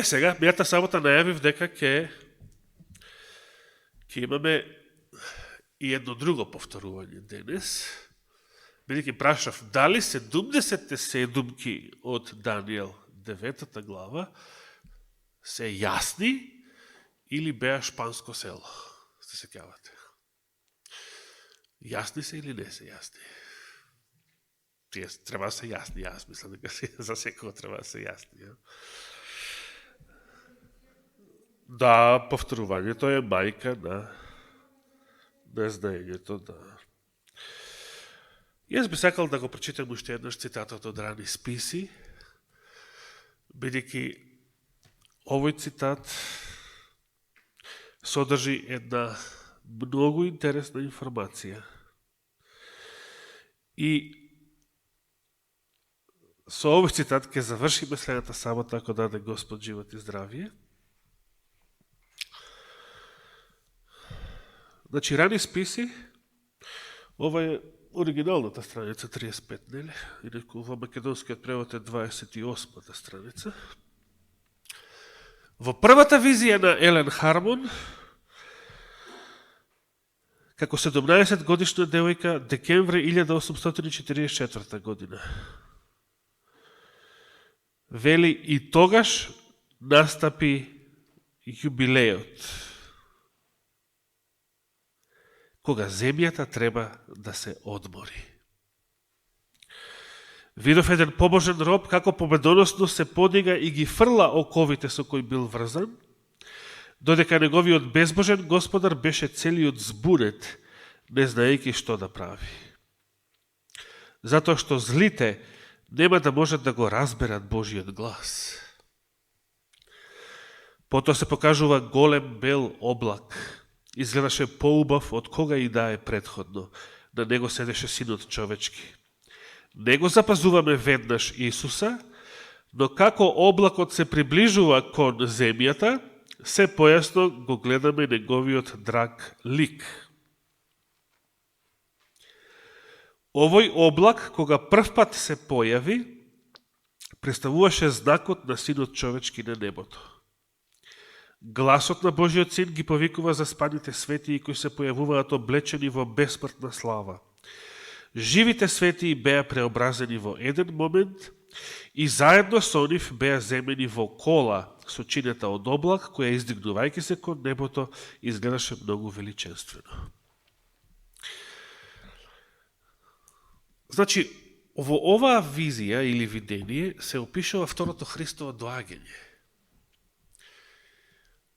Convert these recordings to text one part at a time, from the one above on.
Сега, мејата сабота најавив дека ќе имаме и едно друго повторување денес. Бидејќи прашав, дали 70 седумки од Данијел 9 глава се јасни или беа шпанско село? Сте се сеќавате? Јасни се или не се јасни? Тие треба да се јасни, јас мислам дека за секој треба да се јасни. Да, повторувањето е мајка на знаењето, да. Јас би сакал да го прочитам уште еднаш цитатот од рани списи, бидејќи овој цитат содржи една многу интересна информација. И со овој цитат ќе завршиме следната сабота, ако даде Господ живот и здравие. Значи, рани списи, ова е оригиналната страница 35, нели? Инаку во македонскиот превод е 28-та страница. Во првата визија на Елен Хармон, како 17 годишна девојка, декември 1844 година. Вели, и тогаш настапи јубилеот, кога земјата треба да се одмори. Видов еден побожен роб како победоносно се подига и ги фрла оковите со кои бил врзан, додека неговиот безбожен господар беше целиот збунет, не знаејќи што да прави. Затоа што злите нема да можат да го разберат Божиот глас. Потоа се покажува голем бел облак. Изгледаше поубав од кога и да е предходно. На него седеше синот човечки. Не го запазуваме веднаш Исуса, но како облакот се приближува кон земјата, се појасно го гледаме неговиот драг лик. Овој облак, кога првпат се појави, представуваше знакот на синот човечки на небото. Гласот на Божиот син ги повикува заспаните светии кои се појавуваат облечени во бесмртна слава. Живите светии беа преобразени во еден момент и заедно со нив беа земени во кола со чинета од облак, која издигнувајќи се кон небото изгледаше многу величенствено. Значи, во оваа визија или видение се опишува второто Христово доаѓање.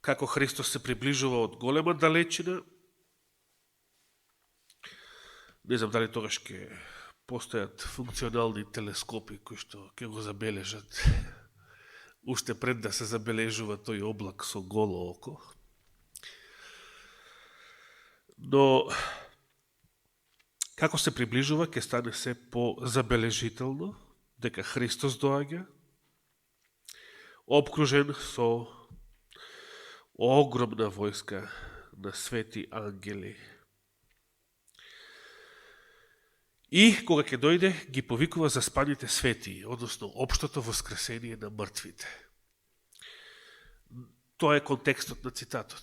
Како Христос се приближува од голема далечина. Не знам дали тогаш ќе постојат функционални телескопи кои што ќе го забележат уште пред да се забележува тој облак со голо око. Но како се приближува, ќе стане се по-забележително дека Христос доаѓа, обкружен со огромна војска на свети ангели. И кога ќе дојде, ги повикува заспаните светии, односно општото воскресение на мртвите. Тоа е контекстот на цитатот.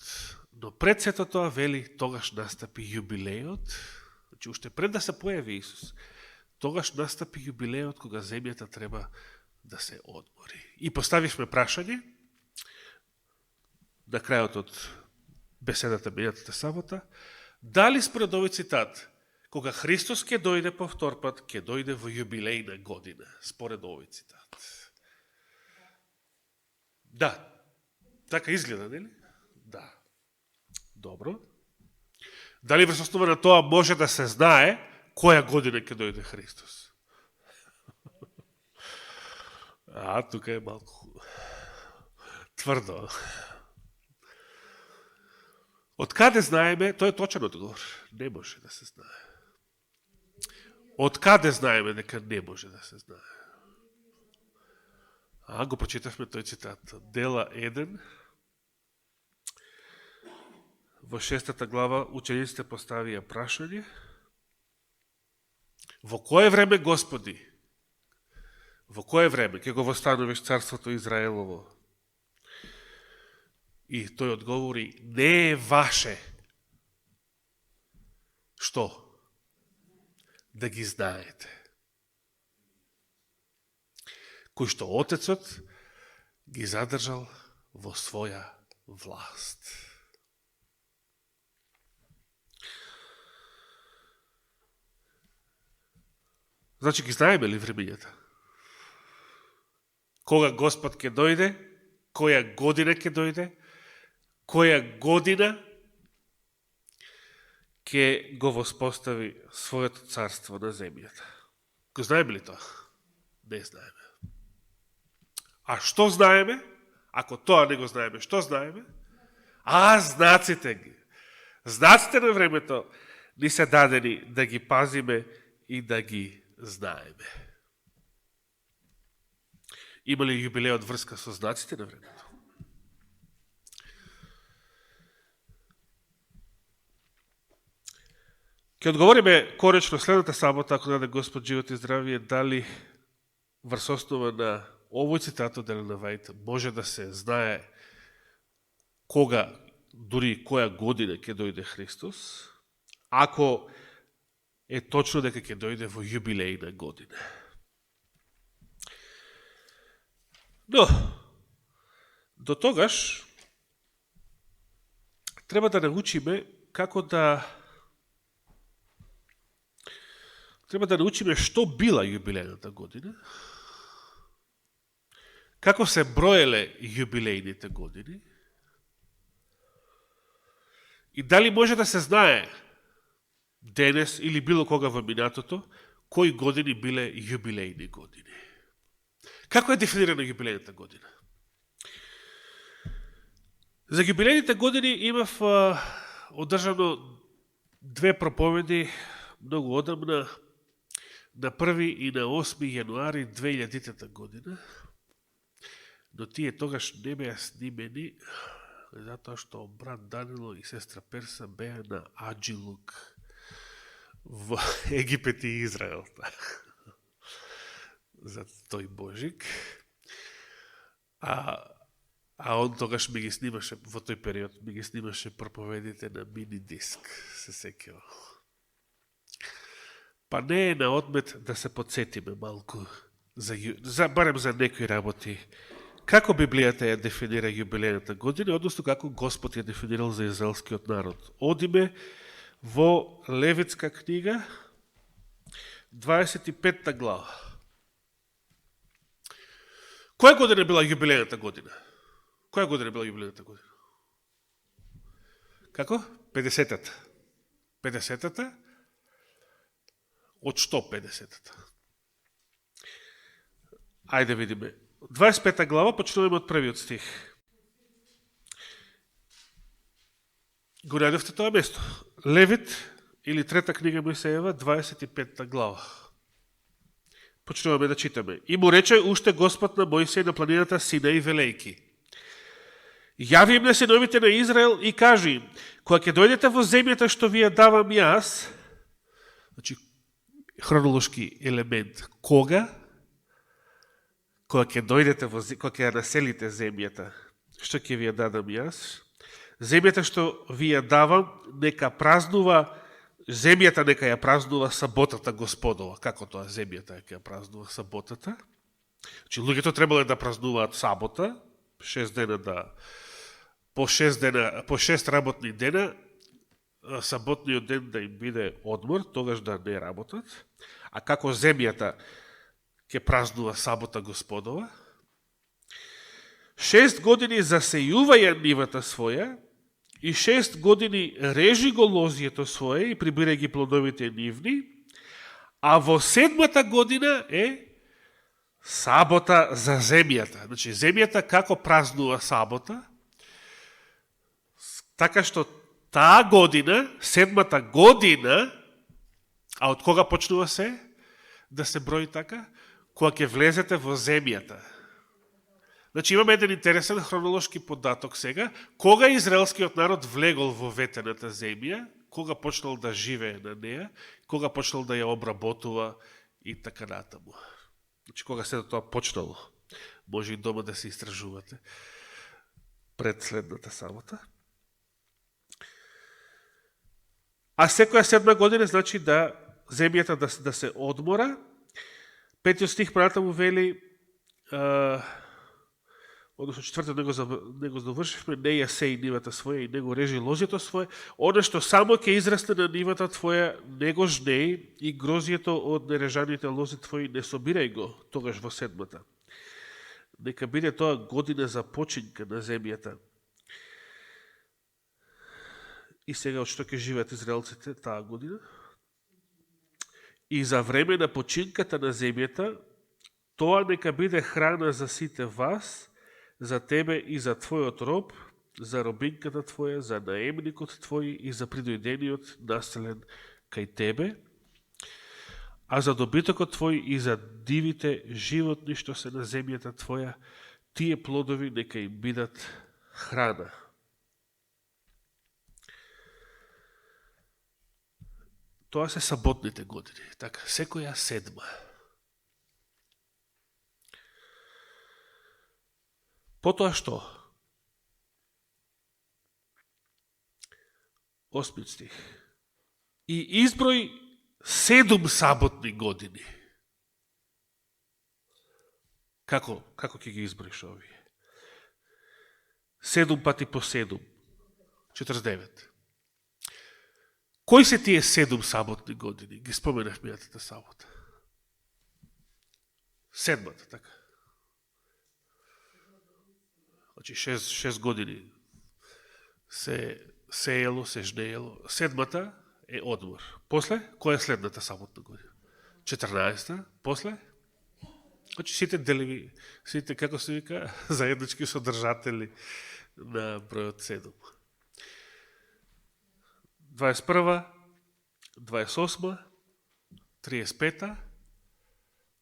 Но пред сето тоа вели, тогаш настапи јубилеот, значи уште пред да се појави Исус, тогаш настапи јубилеот кога земјата треба да се одмори. И поставивме прашање на крајот од беседата мејатата сабота, дали според овој цитат, кога Христос ќе дојде по втор пат, ќе дојде во јубилејна година, според овој цитат. Да, така изгледа, нели? Да. Добро. Дали врз основа на тоа може да се знае која година ќе дојде Христос? Тука е малку тврдо. Од каде знаеме, тоа е точен одговор, не може да се знае. Од каде знаеме дека не може да се знае? Го прочитавме тој цитат. Дела 1, во 6 глава, учениците поставија прашање. Во кое време, Господи, во кое време ќе го восстановиш царството Израелово? И тој одговори, не е ваше. Што? Да ги знаете. Кој што Отецот ги задржал во своја власт. Значи, ги знаеме ли времењата? Кога Господ ќе дојде, која година ќе дојде, која година ќе го воспостави своето царство на земјата. Го знаеме ли тоа? Не знаеме. А што знаеме? Ако тоа не го знаеме, што знаеме? Знаците ги. Знаците на времето ни се дадени да ги пазиме и да ги знаеме. Има ли јубилеот врска со знаците на времето? Ке одговориме коречно следната сабота, ако даде Господ живот и здравие, дали врз основа на овој цитат од Елена Вајт може да се знае кога, дури која година ќе дојде Христос, ако е точно дека ќе дојде во јубилејна година. Но, до тогаш, треба да научиме како треба да научиме што била јубилејната година, како се броеле јубилејните години и дали може да се знае денес или било кога во минатото кои години биле јубилејни години. Како е дефинирана јубилејната година? За јубилејните години имав одржано две проповеди многу одамна, на 1 и на 8 јануари 2000 година, но тие тогаш не беа снимени, затоа што брат Данило и сестра Перса беа на Аџилук во Египет и Израел. За тој Божик. А он тогаш ми ги снимаше, во тој период, ми ги снимаше проповедите на мини диск, се сеќава. Па не е на одмет да се подсетиме малку, барем за некои работи, како Библијата ја дефинира јубилејната година, односно како Господ ја дефинирал за израелскиот народ. Одиме во Левитска книга, 25 глава. Која година била јубилејната година? Која година била јубилејната година? Како? 50-та. 50-та? Од што 50-та? Ајде видиме. 25 глава, почнуваме од првиот стих. Го најдовте тоа место. Левит, или трета книга Мојсеева, 25 глава. Почнуваме да читаме. И му рече уште Господ на Мојсеј на планината Синај велејки. Јави им на синовите на Израел и кажи им, кога ќе дојдете во земјата што ви ја давам јас, значи хронолошки елемент, кога ќе дојдете кога ќе ја населите земјата што ќе ви ја дадам јас, земјата што ви ја давам нека празнува, земјата нека ја празнува саботата Господова. Како тоа земјата ќе ја празнува саботата? Значи луѓето требало да празнуваат сабота, 6 дена по 6 работни дена, саботниот ден да им биде одмор, тогаш да не работат, а како земјата ќе празнува сабота Господова, 6 години засејуваја нивата своја и 6 години режи го лозието свое и прибирај ги плодовите нивни, а во 7-та година е сабота за земјата. Значи, земјата како празнува сабота, така што таа година, 7-та година, а од кога почнува се да се брои така? Кога ќе влезете во земјата. Значи, имаме еден интересен хронолошки податок сега. Кога израелскиот народ влегол во ветената земја, кога почнал да живее на неја, кога почнал да ја обработува и така натаму. Значи, кога се тоа почнало. Може и дома да се истражувате. пред следната сабота. А секоја 7 година значи да земјата да се одмора. 5 стих понатаму вели, односно 4 него завршивме, не ја сеј нивата своја и него режи лозето свое, оно што само ќе израсте на нивата твоја, него жнеј и грозието од нережаните лози твои не собирај го тогаш во 7-та. Нека биде тоа година за починка на земјата. И сега од што ќе живеат израелците таа година? И за време на починката на земјата, тоа нека биде храна за сите вас, за тебе и за твојот роб, за робинката твоја, за наемникот твој и за придојдениот населен кај тебе, а за добитокот твој и за дивите животни што се на земјата твоја, тие плодови нека им бидат храна. Тоа се саботните години, така, секоја 7. Потоа што? 8 стих. И изброј 7 саботни години. Како ќе ги изброиш овие? 7 пати по 7. 49. Кои се тие 7 саботни години? Ги споменав мијатата сабота. 7-та, така. Значи 6 години се сеело, се жнеело. 7-та е одмор. После, која е следната саботна година? 14-та, после? Значи сите делеви, сите, како се вика, заеднички содржатели на бројот 7. 21, 28, 35,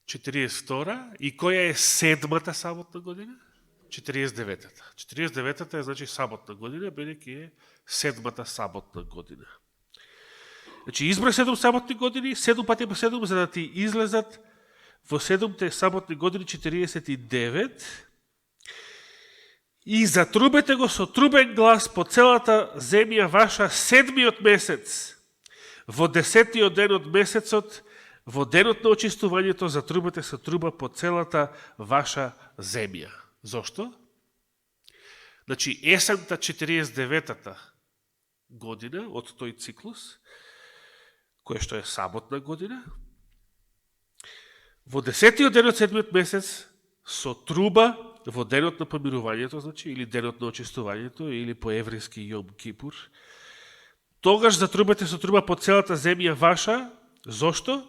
42 и која е 7-та саботна година? 49-та. 49-та е значи саботна година, бидејќи е 7-та саботна година. Значи изброј 7 саботни години, 7 пати по 7, за да ти излезат во 7-те саботни години 49. И затрубете го со трубен глас по целата земја ваша 7-миот месец. Во 10-тиот ден од месецот, во денот на очистувањето, затрубете со труба по целата ваша земја. Зошто? Значи, есента 49-та година од тој циклус, која што е саботна година, во 10-тиот ден од 7-миот месец, со труба, во денот на помирувањето, значи, или денот на очистувањето, или по еврејски Јом Кипур, тогаш затрубете со труба по целата земја ваша. Зошто?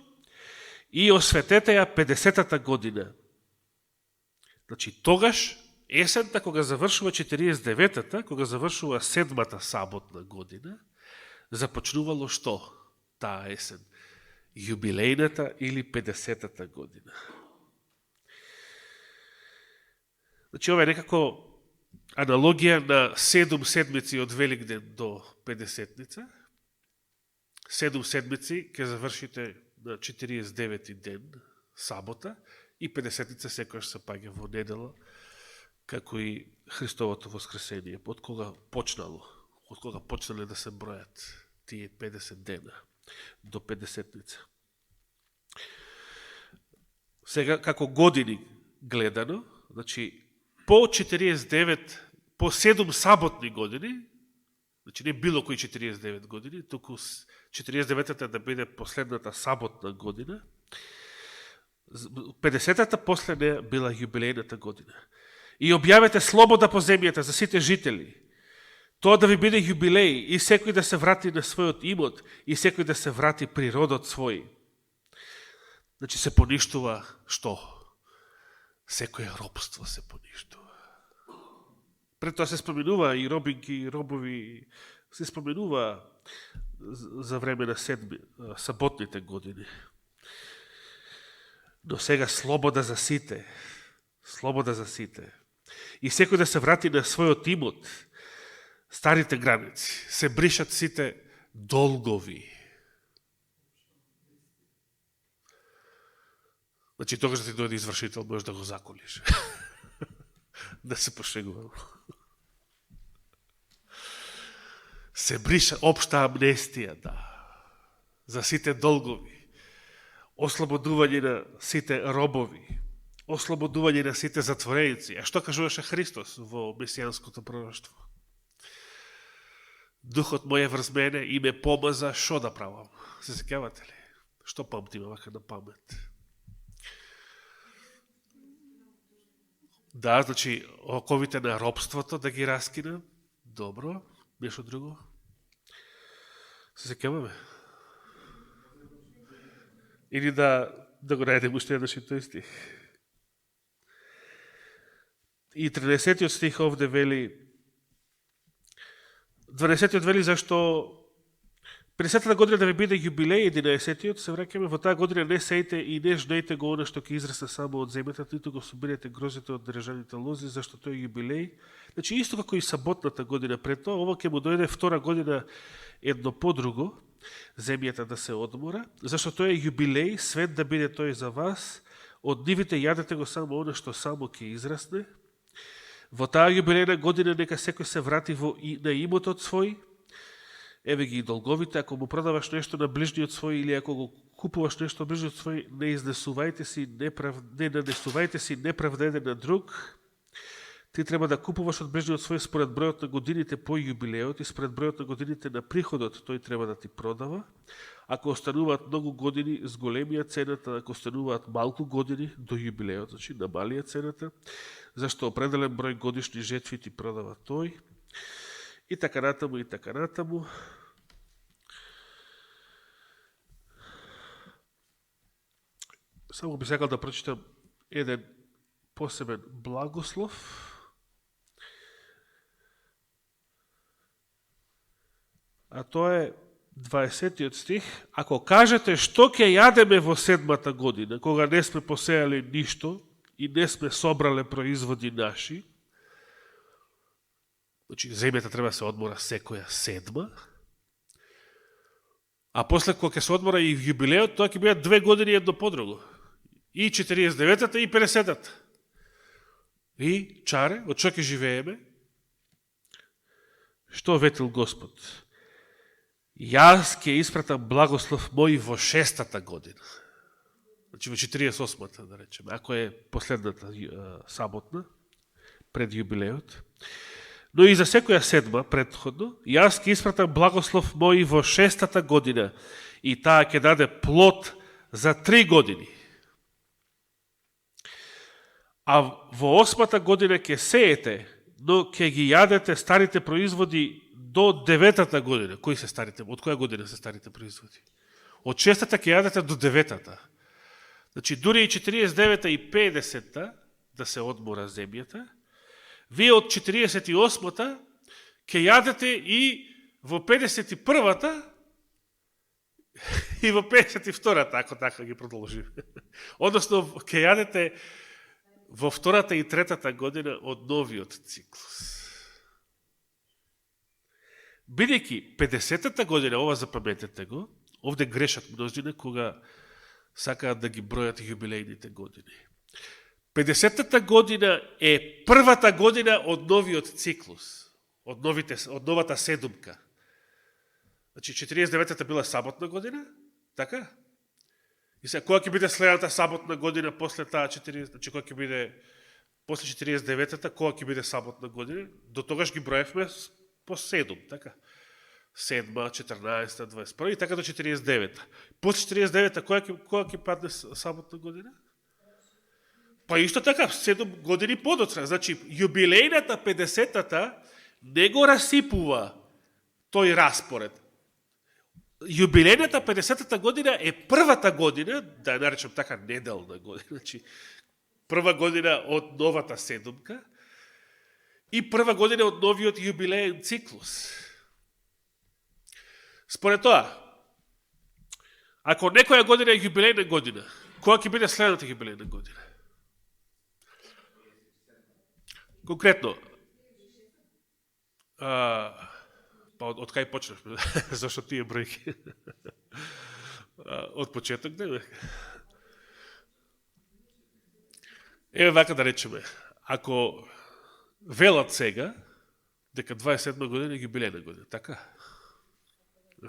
И осветете ја 50-та година. Значи, тогаш, есента, кога завршува 49-та, кога завршува 7-та саботна година, започнувало што? Таа есен. Јубилејната или 50-та година. Значи, ова е некако аналогија на 7 седмици од Великден до 50-ница. 7 седмици ќе завршите на 49-ти ден, сабота, и 50-ница секојаш се паѓа во недела, како и Христовото воскресение. Од кога почнале да се бројат тие 50 дена до 50-ница. Сега, како години гледано, значи, по 49, по 7 саботни години, значи не било кои 49 години, туку 49-та да биде последната саботна година, 50-та после неја била јубилејната година. И објавете слобода по земјата за сите жители. Тоа да ви биде јубилеј и секој да се врати на својот имот и секој да се врати при родот свој. Значи се поништува што? Секој робство се поништува. Пред тоа се споменува и робинки, и робови, се споменува за време на саботните години. Но сега слобода за сите. Слобода за сите. И секој да се врати на својот имот, старите граници, се бришат сите долгови. Значи, тогаш да ти дојде извршител, можеш да го заколиш. Да се пошегувам. се бриша општа амнестија, да, за сите долгови, ослободување на сите робови, ослободување на сите затвореници. А што кажуваше Христос во месијанското пророштво? Духот мој е врз мене и ме помаза, шо да правам? Се сеќавате ли? Што памтиме вака на памет? Да, значи, оковите на робството да ги раскинам. Добро. Нешто друго? Се сеќаваме? Или да го најдем уште еднаш и тој стих. И 13 стих овде вели, 12 вели зашто 50-та година да ви биде јубилеј, 11-тиот, се враќаме, во таа година не сејте и не жнејте го она што ќе израсне само од земјата, ниту го собирате грозите од државните лози, зашто тој е јубилеј. Значи, исто како и саботната година пред тоа, ова ќе му дојде втора година едно по друго, земјата да се одмора, зашто тој е јубилеј, свет да биде тој за вас, од нивите јадете го само она што само ќе израсне. Во таа јубилејна година нека секој се врати на имотот свој, еве ги и долговите, ако му продаваш нешто на ближниот свој или ако го купуваш нешто на ближниот свој, не нанесувајте си неправда еден на друг. Ти треба да купуваш од ближниот свој според бројот на годините по јубилеот и според бројот на годините на приходот тој треба да ти продава. Ако остануваат многу години, зголемија цената, ако остануваат малку години до јубилеот, значи намалија цената, зашто определен број годишни жетви ти продава тој. И така натаму, и така натаму. Само би сакал да прочитам еден посебен благослов. А тоа е 20 стих. Ако кажете што ќе јадеме во 7-та година, кога не сме посејали ништо и не сме собрале производи наши, значи, земјата треба да се одмора секоја 7, а после кога ќе се одмора и јубилеот, тоа ќе бидат 2 години едно по друго. И 49-та и 50-та. И, чаре, од што ќе живееме? Што ветил Господ? Јас ќе испратам благослов мој во 6-та година. Значи во 48-та, да речеме, ако е последната саботна, пред јубилеот. Но и за секоја 7 предходно, јас ќе испратам благослов мој во 6-та година и таа ќе даде плод за 3 години. А во 8-та година ќе сеете, но ќе ги јадете старите производи до 9-та година. Кои се старите? Од која година се старите производи? Од 6-та ќе јадете до 9-та. Значи, дури и 49-та и 50-та да се одмора земјата, вие од 48-та ќе јадете и во 51-та и во 52-та, ако така ги продолжиме. Односно, ќе јадете во 2-та и 3-та година од новиот циклус. Бидејќи 50-та година, ова запаметете го, овде грешат множина кога сакаат да ги бројат јубилејните години. 50-та година е првата година од новиот циклус, од новата седумка. Значи, 49-та била саботна година, така? И сега, која ќе биде следната саботна година после таа 40, значи која ќе биде после 49-та, која ќе биде саботна година? До тогаш ги броевме по 7, така? 7, 14, 21 и така до 49-та. После 49-та, која ќе падне саботна година? Па исто така, 7 години подоцна. Значи, јубилејната 50-та не го расипува тој распоред. Јубилејната 50-та година е првата година, да ја наречам така неделна година, значи прва година од новата седумка и прва година од новиот јубилеен циклус. Според тоа, ако некоја година е јубилејна година, која ќе биде следната јубилејна година? Конкретно, па од кај почнавме? Зашто тие бројки? Од почеток, не? Еве вака да речеме, ако велат сега, дека 27 година е јубилејна година, така?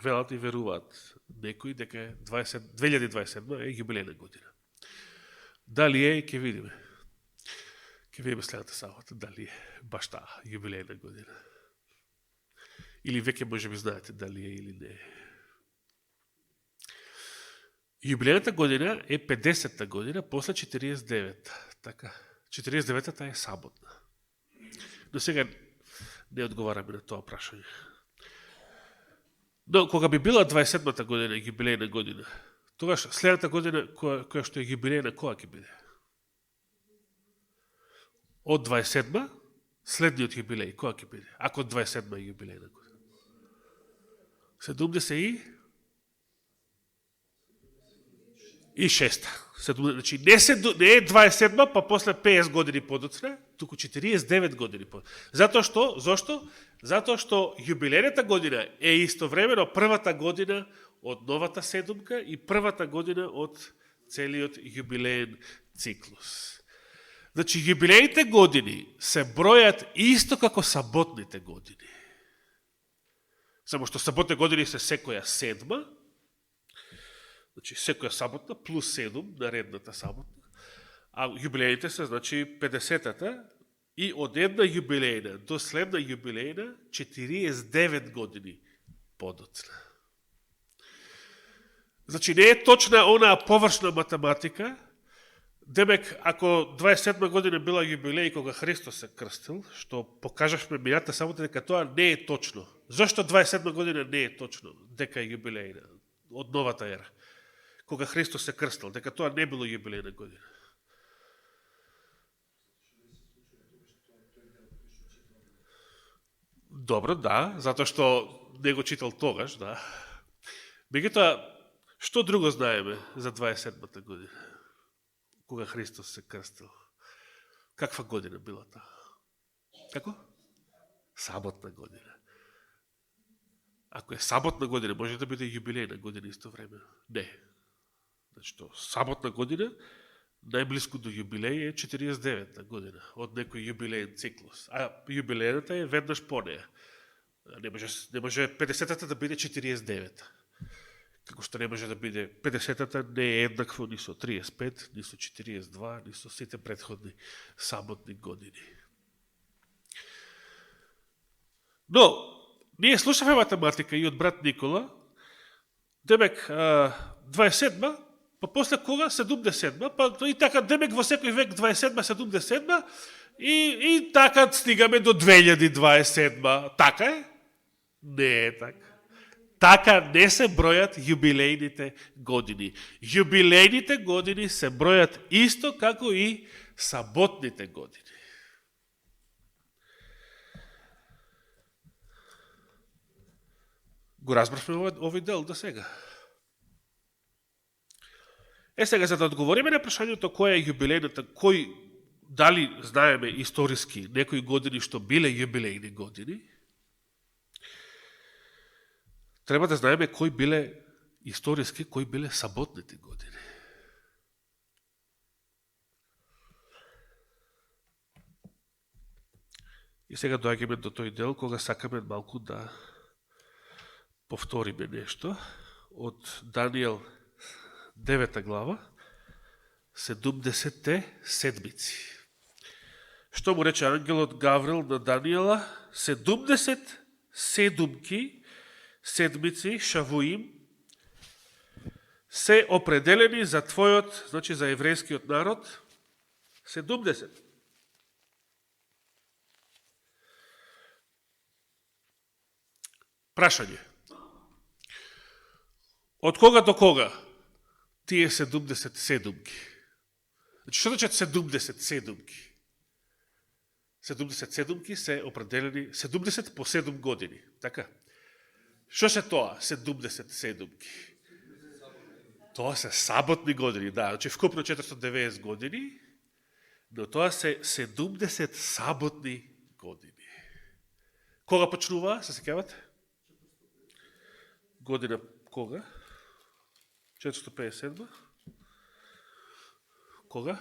велат и веруваат некои дека 2027 е јубилејна година. Дали е, ќе видиме. Ќе видиме следната сабота, дали е баш таа јубилејна година. Или веќе може би знаете дали е или не е. Јубилејната година е 50-та година после 49-та. Така, 49-та е саботна. Но сега не одговараме на тоа прашање. Но кога би била 27-та година, јубилејна година, тогаш следната година која што е јубилејна, која ќе биде? Од 27-ма, следниот јубилеј, која ќе биде? Ако од 27-ма е јубилејна година. 76-та. Значи, не е 27-ма, па после 50 години подоцна, туку 49 години подоцна. Зошто? Затоа што јубилејната година е истовремено првата година од новата седумка и првата година од целиот јубилеен циклус. Значи, јубилејните години се бројат исто како саботните години. Само што саботните години се секоја седма, значи секоја саботна плюс 7 наредната саботна, а јубилејните се, значи, 50-та и од една јубилејна до следна јубилејна 49 години подоцна. Значи, не е точна онаа површна математика, демек, ако 27 година била јубилеј кога Христос се крстил, што покажавме мината сабота дека тоа не е точно. Зошто 27 година не е точно дека е јубилејна од новата ера? Кога Христос се крстил, дека тоа не било јубилејна година. Добро, да, затоа што не го читал тогаш, да. Меѓутоа, што друго знаеме за 27-та година? Кога Христос се крстил. Каква година била таа? Како? Саботна година. Ако е саботна година, може да биде јубилејна година исто време. Не. Значи, саботна година, најблиско до јубилеј е 49-та година, од некој јубилејен циклус. А јубилејната е веднаш по неја. Не може 50-та да биде 49-та. Како што не може да биде 50-та не е еднакво ни со 35, ни со 42, ни со сите предходни саботни години. Но, ние слушавме математика и од брат Никола, демек 27-ма, па после кога 77-ма, па и така демек во секој век 27-ма, 77-ма и така стигаме до 2027-ма. Така е? Не е така. Така не се бројат јубилејните години. Јубилејните години се бројат исто како и саботните години. Го разбравме овој дел до сега. Сега, за да одговориме на прашањето која е јубилејната, дали знаеме историски некои години што биле јубилејни години, треба да знаеме кои биле историски, кои биле саботните години. И сега доаѓаме до тој дел кога сакаме малку да повториме нешто од Данијел 9 глава, 70 седмици. Што му рече ангелот Гаврил на Данијела? 70 седумки, седмици, шавуим, се определени за твојот, значи за еврејскиот народ, 70. Прашање. Од кога до кога тие 70 седумки? Значи, што значат 70 седумки? 70 седумки се определени 70 по 7 години, така? Што се тоа, 70 седумки? Тоа се саботни години, да, значи вкупно 490 години, но тоа се 70 саботни години. Кога почнува, се сеќавате? Година кога? 457? Кога?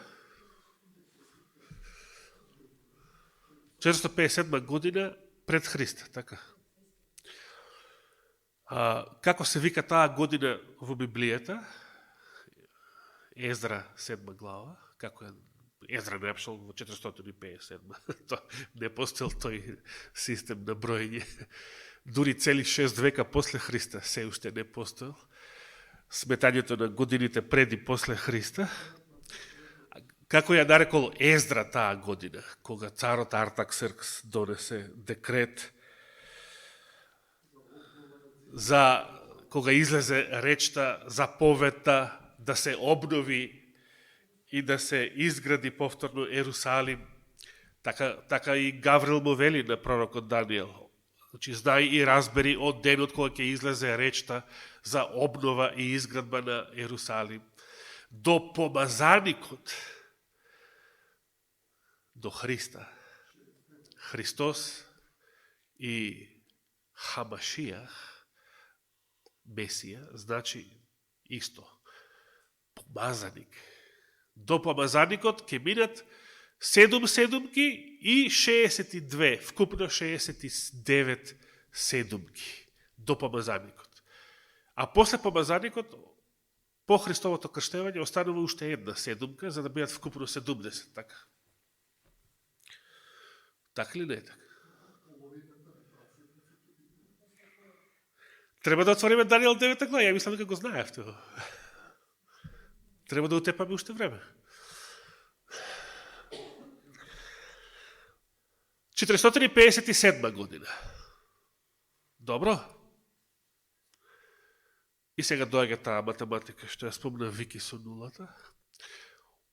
457 година пред Христа, така? Како се вика таа година во Библијата? Ездра 7 глава, како е Ездра не напишал во 457. Не постел тој систем на бројење. Дури цели 6 века после Христа се уште не постел. Сметањето на годините пред и после Христа. Како ја нарекол Ездра таа година, кога царот Артаксеркс донесе декрет за кога излезе речта, заповедта да се обнови и да се изгради повторно Ерусалим. Така и Гаврил му вели на пророкот Даниел. Значи, знај и разбери од денот кога ќе излезе речта за обнова и изградба на Ерусалим. До помазаникот, до Христа. Христос и Хамашија, Месија, значи исто. Помазаник. До помазаникот ќе минат 7 седумки и 62, вкупно 69 седумки до помазаникот. А после помазаникот, по Христовото крштевање, останува уште една седумка, за да бидат вкупно 70, така. Така ли не е така? Треба да отвориме Даниел 9 глава, ја мислам дека го знаев тоа. Треба да утепаме уште време. 457 година. Добро? И сега доаѓа таа математика, што ја спомна Вики со нулата.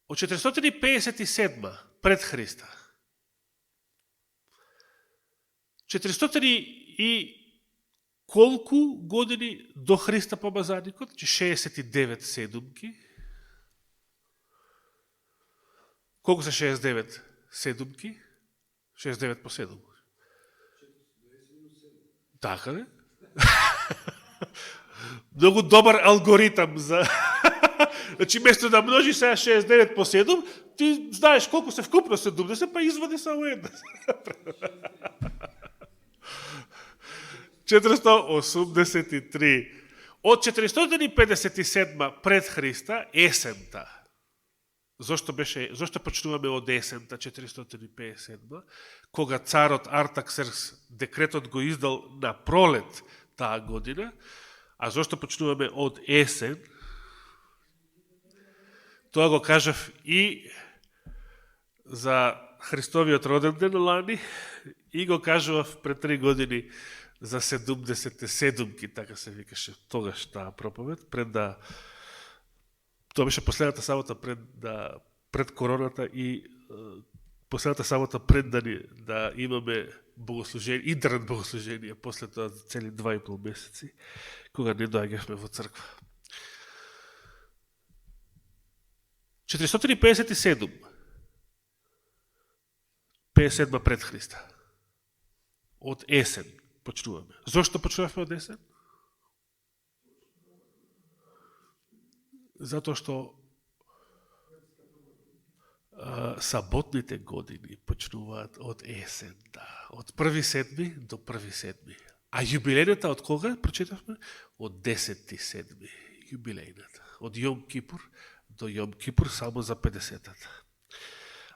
Од 457 пред Христа. 400 и колку години до Христа помазаникот? 69 седумки. Колку се 69 седумки? 69 по 7. Така не? Многу добар алгоритам за... Значи, место да множи сега 69 по 7, ти знаеш колку се вкупно 70, па извади само една. 483. Од 457 пред Христа, есента. Зошто почнуваме од есента 457, кога царот Артаксеркс декретот го издал на пролет таа година, а зошто почнуваме од есен? Тоа го кажав и за Христовиот роден ден лани и го кажував пред 3 години за 70 седумки, така се викаше тогаш таа проповед, тоа беше последната сабота пред короната и последната сабота пред да имаме богослужение, интернет богослужение, после тоа цели 2,5 месеци, кога не доаѓавме во црква. 457. 57 пред Христа. Од есен почнуваме. Зошто почнуваме од есен? Затоа што саботните години почнуваат од есен, да. Од 1.7. до 1.7. А јубилејната од кога прочитавме? Од 10.7. Јубилејната. Од Јом Кипур до Јом Кипур само за 50-та.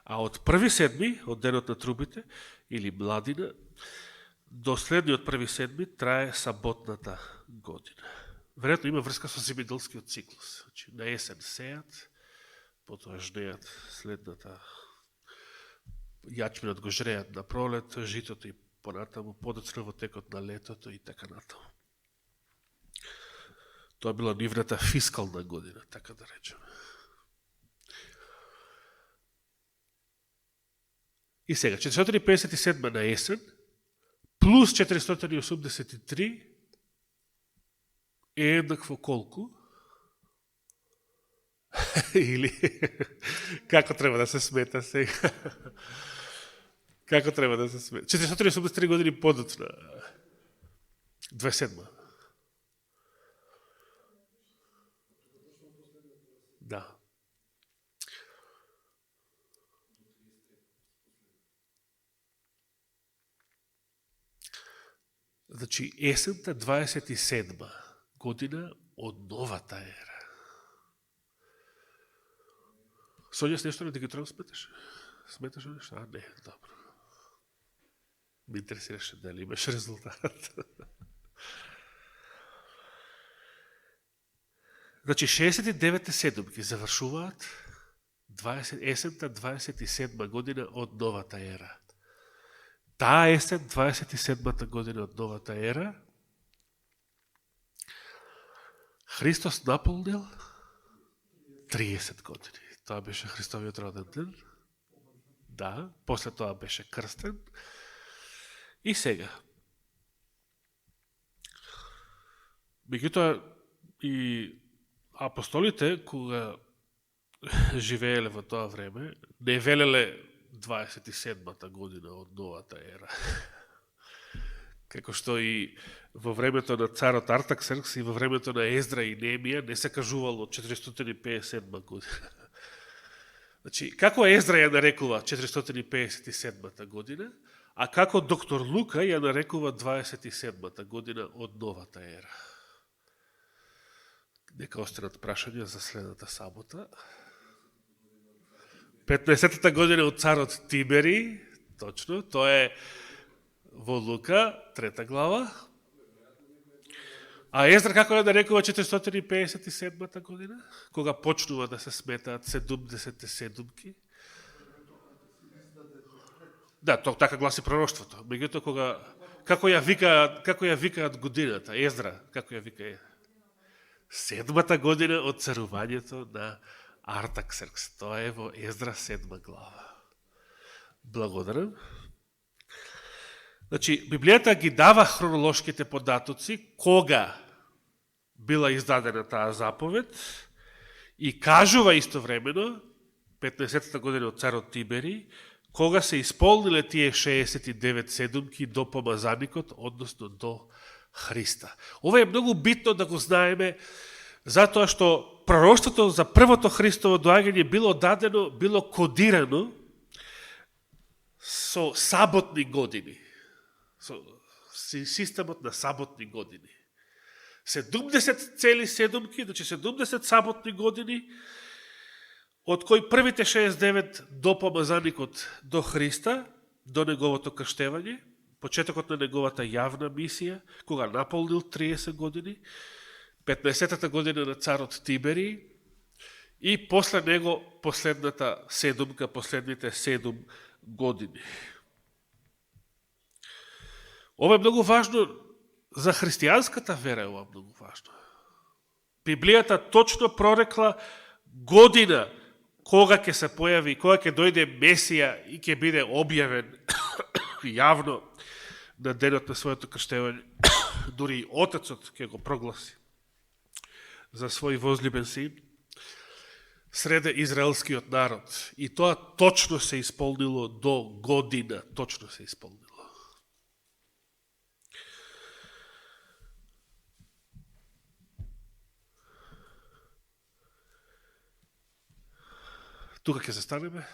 А од 1.7. од денот на трубите или младина до следниот 1.7. трае саботната година. Веројатно има врска со земјоделскиот циклус. Значи, на есен сеат, потоа жнеат следната, јачминот го жреат на пролет, житото и понатаму, подоцна во текот на летото и така натаму. Тоа била нивната фискална година, така да речеме. И сега, 457 на есен, плюс 483 е еднакво колку? Или како треба да се смета сега? Како треба да се смета? 483 години подоцна. 27. Да. Значи, есента 27 година од новата ера. Сонја, с нешто на дигитално сметаш? Сметаш нешто? Не, добро. Ме интересираше дали имаш резултат. Значи, 69 седумки завршуваат есента 27 година од новата ера. Таа есен, 27 година од новата ера, Христос наполнил 30 години. Тоа беше Христовиот роден ден. Да, после тоа беше крстен. И сега. Меѓутоа, и апостолите, кога живееле во тоа време, не велеле 27-та година од новата ера. Како што и во времето на царот Артаксеркс и во времето на Ездра и Неемија не се кажувало 457 година. Значи, како Ездра ја нарекува 457 година, а како доктор Лука ја нарекува 27 година од новата ера. Нека останат прашања за следната сабота. 15-та година од царот Тибери, точно, тоа е во Лука, 3 глава. А Ездра како ја нарекува 457 година, кога почнува да се сметаат 70 седумки? Да, така гласи пророштвото. Меѓутоа како ја викаат годината? Ездра, како ја вика? 7-та година од царувањето на Артаксеркс. Тоа е во Ездра 7 глава. Благодарам. Значи, Библијата ги дава хронолошките податоци кога била издадена таа заповед и кажува истовремено 15-та година од царот Тибери кога се исполниле тие 69 седумки до помазаникот, односно до Христа. Ова е многу битно да го знаеме, затоа што пророштвото за првото Христово доаѓање било дадено, било кодирано со саботни години. Со системот на саботни години. 70 цели седумки, значи 70 саботни години, од кои првите 69 до помазаникот до Христа, до неговото крштевање, почетокот на неговата јавна мисија, кога наполнил 30 години, 15-та година на царот Тибери и после него последната седумка, последните 7 години. Ова е многу важно за христијанската вера, е ова многу важно. Библијата точно прорекла година кога ќе се појави, кога ќе дојде Месија и ќе биде објавен јавно на денот на своето крштевање. Дури и Отецот ќе го прогласи за свој возлюбен син среде израелскиот народ. И тоа точно се исполнило до година. Точно се исполнило. Тука ќе застанеме.